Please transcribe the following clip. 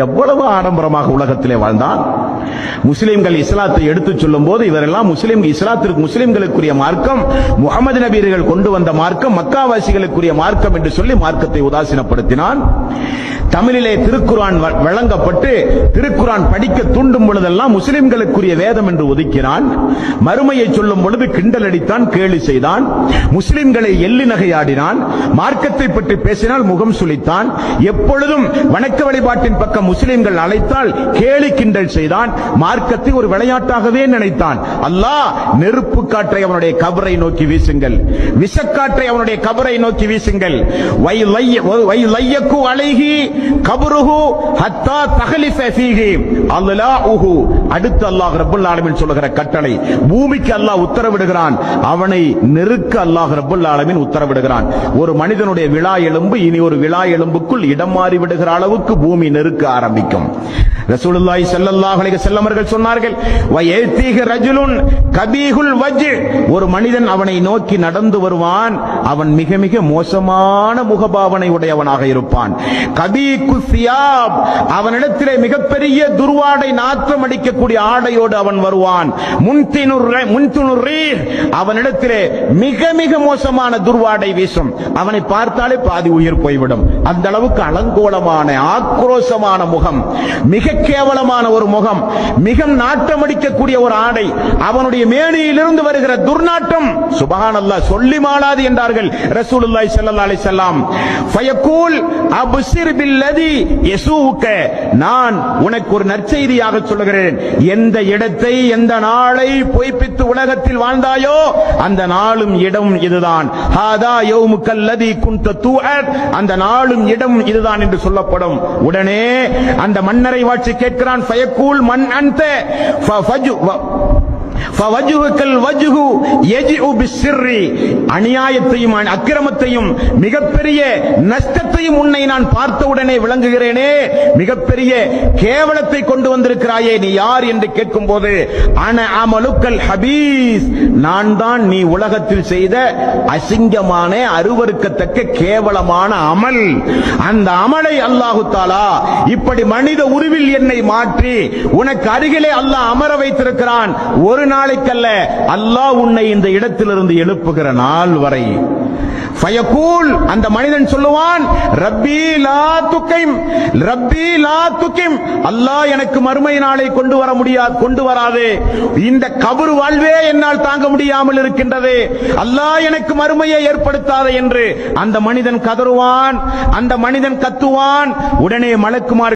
எவ்வளவு ஆடம்பரமாக உலகத்திலே வாழ்ந்தான். முஸ்லிம்கள் இஸ்லாத்தை எடுத்துச் சொல்லும் போது இவரெல்லாம் முஸ்லிம்களுக்குரிய மார்க்கம், முகமது நபியர்கள் கொண்டு வந்த மார்க்கம், மக்காவாசிகளுக்குரிய மார்க்கம் என்று சொல்லி மார்க்கத்தை உதாசீனப்படுத்தினான். தமிழிலே திருக்குர்ஆன் வழங்கப்பட்டு திருக்குர்ஆன் படிக்க தூண்டும் பொழுதெல்லாம் முஸ்லிம்களுக்குரிய வேதம் என்று ஒதுக்கினான். மறுமையை சொல்லும் பொழுது கிண்டல் அடித்தான், கேலி செய்தான், முஸ்லிம்களை எள்ளி நகையாடினான். மார்க்கத்தை பற்றி பேசினால் முகம் சுளித்தான். எப்பொழுதும் வணக்க வழிபாட்டின் பக்கம் முஸ்லிம்கள் அழைத்தால் கேலி கிண்டல் செய்தான். மார்க்கத்தை ஒரு விளையாட்டாகவே நினைத்தான். அல்லாஹ் நெருப்பு காற்றை அவனுடைய கபரை நோக்கி வீசுங்கள், விஷக்காற்றை அவனுடைய கபரை நோக்கி வீசுங்கள், வைலையக்கு அலைஹி கபருஹு ஹத்தா தக்லிஃப ஃபீஹி அல்லாஹு. அடுத்து அல்லாஹ் ரப்பல் ஆலமீன் சொல்லுகிற கட்டளை, பூமிக்கு அல்லாஹ் உத்தரவிடுகிறான், அவனை நெருக்க அல்லாஹ் ரப்பல் ஆலமீன் உத்தரவிடுகிறான். ஒரு மனிதனுடைய விழா எலும்பு இனி ஒரு விழா எலும்புக்குள் இடம் மாறி விடுகிற அளவுக்கு பூமி நெருக்க ஆரம்பிக்கும். ரசூலுல்லாஹி ஸல்லல்லாஹு அலைஹி வஸல்லம் அவர்கள் சொன்னார்கள், வயதீஹி ரஜுலுன் கபீஹுல் வஜ், ஒரு மனிதன் அவனை நோக்கி நடந்து வருவான், அவன் மிக மிக மோசமான முகபாவனை உடையவனாக இருப்பான். கபீகு சியாப், அவனிடத்திலே மிகப்பெரிய துர்வாடை நாற்றம் அடிக்கக்கூடிய ஆடையோடு அவன் வருவான். முன்தினுர் ரீஹ், அவனிடத்திலே மிக மிக மோசமான துர்வாடை வீசும். அவனை பார்த்தாலே பாதி உயிர் போய்விடும். அந்த அளவுக்கு அலங்கோலமான ஆக்ரோஷமான முகம், மிக கேவலமான ஒரு முகம், மிக நாட்டம் அடிக்கக்கூடிய ஒரு ஆடை, அவனுடைய மேனியிலிருந்து வருகிற துர்நாற்றம் சுப்ஹானல்லாஹ் சொல்லி மாளாது என்றார்கள் ரசூலுல்லாஹி ஸல்லல்லாஹு அலைஹி வஸல்லம். ஃபயகூல் அப்ஸிர் பில்லதி யசூக, நான் உனக்கு ஒரு நற்செய்தியாக சொல்கிறேன், எந்த இடத்தை எந்த நாளை பொய்ப்பித்து உலகத்தில் வாழ்ந்தாயோ அந்த நாளும் இடம் இதுதான். ஹாதா யௌமுக்கல்லதி குன்த துஅத், அந்த நாளும் இடம் இதுதான் என்று சொல்லப்படும். உடனே அந்த மன்னரை வாட்சி கேட்கிறான், ஃபயகூல் மன் அன்த ஃபவஜ்ஹுகல் வஜ்ஹு யஜ்உ பிஸ்ஸிர்ரி, அநியாயத்தையும் அக்கிரமத்தையும் மிகப்பெரிய நஷ்டத்தையும் உன்னை நான் பார்த்தவுடனே விளங்குகிறேனே, மிகப்பெரிய கேவலத்தை கொண்டு வந்திருக்கிறாயே, நீ யார் என்று கேட்கும்போது, அன அமலுக்கல் ஹபீஸ், நான் தான் நீ உலகத்தில் செய்த அசிங்கமான அருவருக்கத்தக்க கேவலமான அமல். அந்த அமலை அல்லாஹு தஆலா இப்படி மனித உருவில் என்னை மாற்றி உனக்கு அருகிலே அல்லாஹ் அமர வைத்திருக்கிறான். ஒரு நாளைக்கல்ல, அல்லாஹ் உன்னை இந்த இடத்திலிருந்து எழுப்புகிற நாள் வரை. ஃபயகூல், அந்த மனிதன் சொல்லுவான், ரப்பி லா துகிம், ரப்பி லா துகிம், அல்லாஹ் எனக்கு மறுமை நாளை கொண்டு வர முடியாது, கொண்டு வராதே, இந்த கபர் வாழ்வே என்னால் தாங்க முடியாமல் இருக்கின்றது, அல்லாஹ் எனக்கு மறுமையை ஏற்படுத்தாதே என்று அந்த மனிதன் கதறுவான், அந்த மனிதன் கத்துவான். உடனே மலக்குமார்